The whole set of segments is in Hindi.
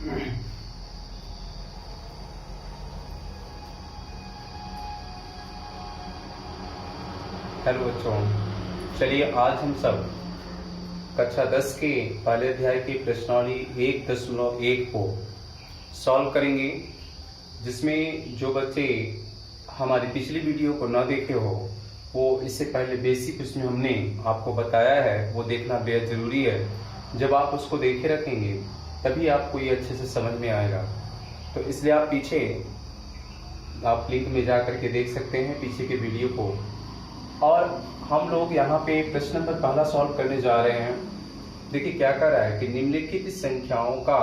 हेलो बच्चों, चलिए आज हम सब कक्षा 10 के पहले अध्याय की प्रश्नावली 1.1 को सॉल्व करेंगे, जिसमें जो बच्चे हमारी पिछली वीडियो को न देखे हो वो इससे पहले बेसिक उसमें हमने आपको बताया है, वो देखना बेहद जरूरी है। जब आप उसको देखे रखेंगे तभी आपको ये अच्छे से समझ में आएगा। तो इसलिए आप पीछे आप लिंक में जा करके देख सकते हैं पीछे के वीडियो को। और हम लोग यहाँ पे प्रश्न नंबर पहला सॉल्व करने जा रहे हैं। देखिए क्या कर रहा है कि निम्नलिखित संख्याओं का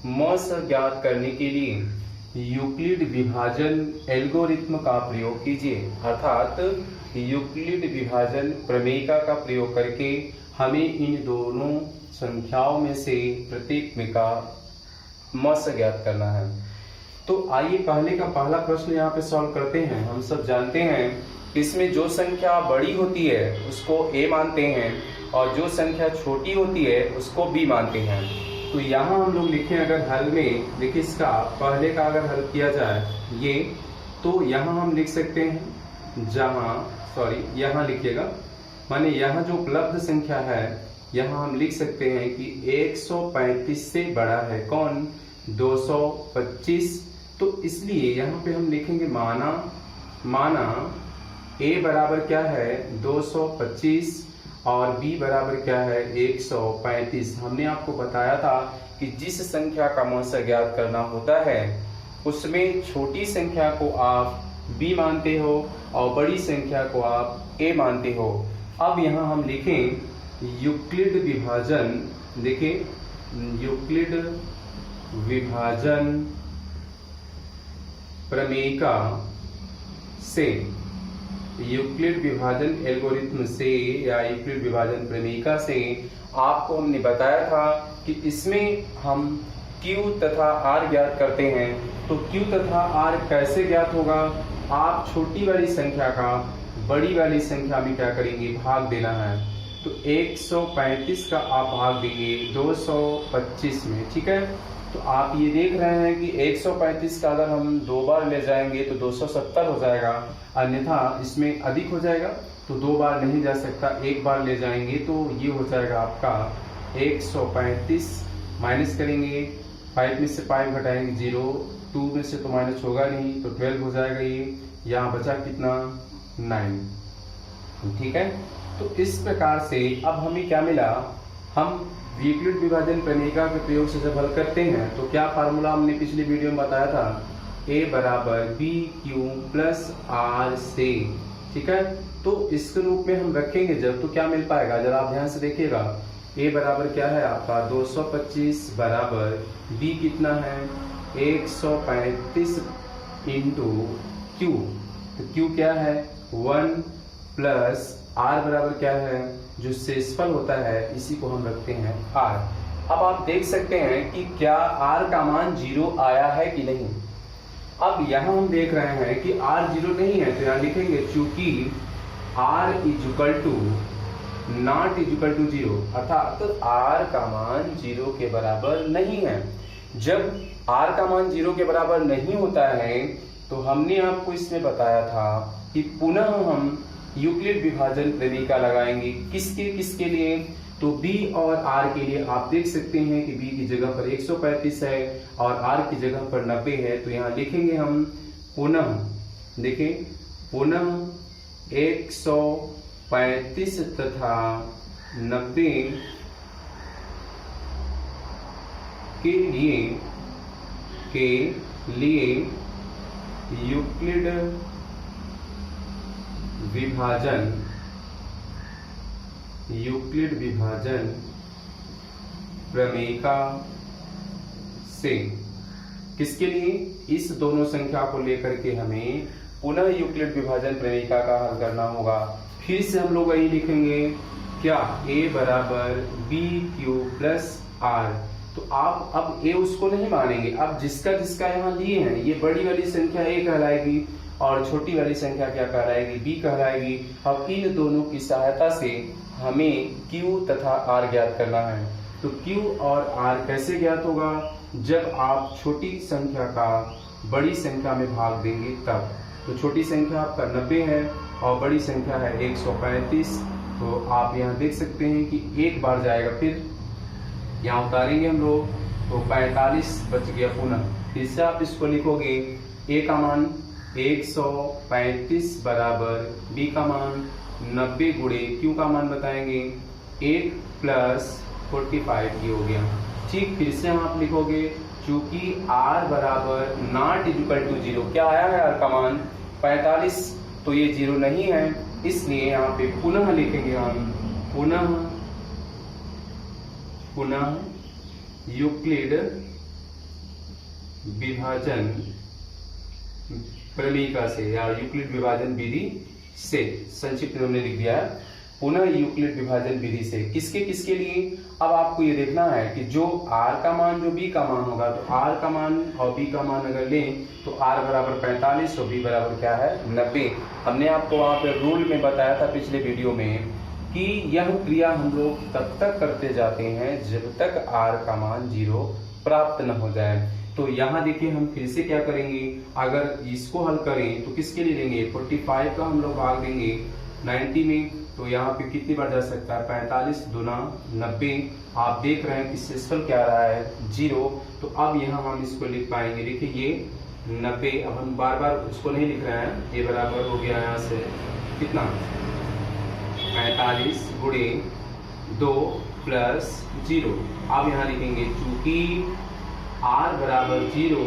मस ज्ञात करने के लिए यूक्लिड विभाजन एल्गोरिथ्म का प्रयोग कीजिए। अर्थात यूक्लिड विभाजन प्रमेयिका का प्रयोग करके हमें इन दोनों संख्याओं में से प्रत्येक में का मस ज्ञात करना है। तो आइए पहले का पहला प्रश्न यहाँ पे सॉल्व करते हैं। हम सब जानते हैं इसमें जो संख्या बड़ी होती है उसको a मानते हैं और जो संख्या छोटी होती है उसको b मानते हैं। तो यहाँ हम लोग लिखें अगर हल में, देखिए इसका पहले का अगर हल किया जाए ये, तो यहाँ हम लिख सकते हैं यहाँ लिखिएगा, माने यहाँ जो उपलब्ध संख्या है यहाँ हम लिख सकते हैं कि 135 से बड़ा है कौन, 225। तो इसलिए यहाँ पे हम लिखेंगे माना a बराबर क्या है 225 और b बराबर क्या है 135। हमने आपको बताया था कि जिस संख्या का मस ज्ञात करना होता है उसमें छोटी संख्या को आप b मानते हो और बड़ी संख्या को आप a मानते हो। अब यहाँ हम लिखें यूक्लिड विभाजन, देखिए यूक्लिड विभाजन प्रमेयिका से, यूक्लिड विभाजन एल्गोरिथ्म से या यूक्लिड विभाजन प्रमेयिका से आपको हमने बताया था कि इसमें हम Q तथा R ज्ञात करते हैं। तो Q तथा R कैसे ज्ञात होगा, आप छोटी वाली संख्या का बड़ी वाली संख्या में क्या करेंगे, भाग देना है। तो 135 का आप भाग देंगे 225 में, ठीक है। तो आप ये देख रहे हैं कि 135 का अगर हम 2 बार ले जाएंगे तो 270 हो जाएगा, अन्यथा इसमें अधिक हो जाएगा तो 2 बार नहीं जा सकता, 1 बार ले जाएंगे तो ये हो जाएगा आपका 135। माइनस करेंगे, 5 में से 5 घटाएंगे 0, 2 में से तो माइनस होगा नहीं तो 12 हो जाएगा। ये यहाँ बचा कितना 9, ठीक है। तो इस प्रकार से अब हमें क्या मिला, हम यूक्लिड विभाजन प्रमेयिका के प्रयोग से जब हल करते हैं तो क्या फार्मूला हमने पिछली वीडियो में बताया था, a बराबर बी क्यू प्लस आर से, ठीक है। तो इसके रूप में हम रखेंगे जब, तो क्या मिल पाएगा, जरा आप ध्यान से देखिएगा। a बराबर क्या है आपका 225 बराबर b कितना है 135 इंटू q, तो q क्या है 1 प्लस r बराबर क्या है, जो शेषफल होता है इसी को हम रखते हैं r। अब आप देख सकते हैं कि क्या r का मान 0 आया है कि नहीं। अब यहाँ हम देख रहे हैं कि r 0 नहीं है, तो यहाँ लिखेंगे चूंकि r equal to not equal to 0, अर्थात r का मान 0 के बराबर नहीं है। जब r का मान 0 के बराबर नहीं होता है तो हमने आपको इसमें बताया था कि पुनः हम यूक्लिड विभाजन प्रमेयिका लगाएंगे। किसके लिए, तो b और r के लिए। आप देख सकते हैं कि b की जगह पर 135 है और r की जगह पर 90 है, तो यहाँ लिखेंगे हम पुनः, देखें पुनः 135 तथा 90 के लिए यूक्लिड विभाजन प्रमेयिका से, किसके लिए, इस दोनों संख्या को लेकर के हमें पुनः यूक्लिड विभाजन प्रमेयिका का हल करना होगा। फिर से हम लोग यही लिखेंगे क्या, a बराबर बी क्यू प्लस आर। तो आप अब a उसको नहीं मानेंगे, अब जिसका यहाँ लिए हैं ये बड़ी वाली संख्या a कहलाएगी और छोटी वाली संख्या क्या कहलाएगी, b कहलाएगी। अब इन दोनों की सहायता से हमें q तथा r ज्ञात करना है। तो Q और R कैसे ज्ञात होगा? जब आप छोटी संख्या का बड़ी संख्या में भाग देंगे तब। तो छोटी संख्या आपका 90 है और बड़ी संख्या है 135। तो आप यहाँ देख सकते हैं कि एक बार जाएगा, फिर यहाँ उतारेंगे हम लोग तो 45 बच गया पुनः। फिर से आप इसको लिखोगे, A का मान 135 बराबर B का मान 90 गुणे Q का मान बताएंगे 8 प्लस 45 ये हो गया। ठीक, फिर से आप लिखोगे चूंकि R बराबर नॉट इक्वल टू 0, क्या आया है R का मान 45, तो ये 0 नहीं है, इसलिए यहाँ पे पुनः लिखेंगे हम पुनः यूक्लिड विभाजन प्रमेयिका से या यूक्लिड विभाजन विधि से, संक्षिप्त में हमने लिख दिया है पुनः यूक्लिड विभाजन विधि से। किसके लिए? अब आपको ये देखना है कि जो R का मान जो B का मान होगा, तो R का मान और B का मान अगर लें तो R बराबर 45 और B बराबर क्या है 90। हमने आपको वहां पर रूल में बताया था पिछले वीडियो में कि यह क्रिया हम लोग तब तक करते जाते हैं जब तक R का मान 0 प्राप्त न हो जाए। तो यहाँ देखिए हम फिर से क्या करेंगे, अगर इसको हल करें तो किसके लिए लेंगे 45 का हम लोग भाग देंगे 90 में, तो यहाँ पे कितनी बार जा सकता है 45 दूना 90। आप देख रहे हैं कि शेषफल क्या रहा है 0। तो अब यहाँ हम इसको लिख पाएंगे, देखिए ये 90, अब हम बार बार इसको नहीं लिख रहे हैं, ये बराबर हो गया यहाँ से कितना 45 गुणे 2 प्लस 0। अब यहाँ लिखेंगे चूंकि R बराबर 0,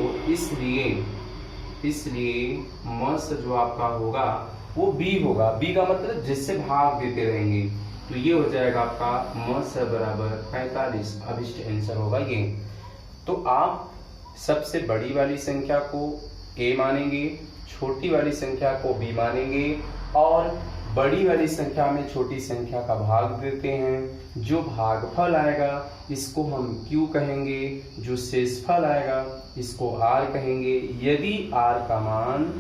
इसलिए मस जो आपका होगा वो B होगा। B का मतलब जिससे भाग देते रहेंगे, तो ये हो जाएगा आपका मस बराबर 45। अभिष्ट आंसर होगा ये। तो आप सबसे बड़ी वाली संख्या को A मानेंगे, छोटी वाली संख्या को B मानेंगे और बड़ी वाली संख्या में छोटी संख्या का भाग देते हैं। जो भागफल आएगा इसको हम Q कहेंगे, जो शेषफल आएगा इसको R कहेंगे। यदि R का मान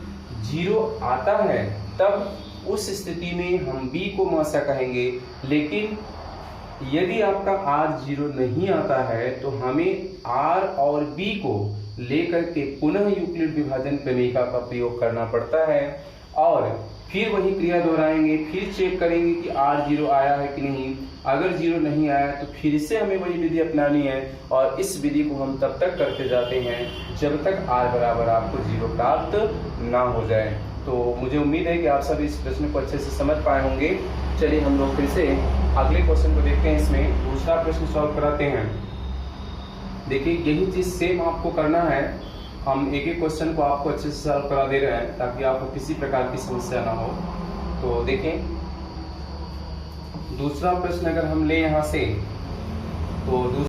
0 आता है तब उस स्थिति में हम B को मौसा कहेंगे, लेकिन यदि आपका R 0 नहीं आता है तो हमें R और B को लेकर के पुनः यूक्लिड विभाजन प्रमेयिका का प्रयोग करना पड़ता है और फिर वही क्रिया दोहराएंगे, फिर चेक करेंगे कि R 0 आया है कि नहीं। अगर 0 नहीं आया तो फिर से हमें वही विधि अपनानी है और इस विधि को हम तब तक करते जाते हैं जब तक R बराबर आपको 0 प्राप्त ना हो जाए। तो मुझे उम्मीद है कि आप सब इस प्रश्न को अच्छे से समझ पाए होंगे। चलिए हम लोग फिर से अगले क्वेश्चन को देखते हैं। इसमें दूसरा प्रश्न सॉल्व कराते हैं। देखिए यही चीज सेम आपको करना है, हम एक क्वेश्चन को आपको अच्छे से सॉल्व करा दे रहे हैं ताकि आपको किसी प्रकार की समस्या ना हो। तो देखें दूसरा प्रश्न अगर हम ले यहाँ से, तो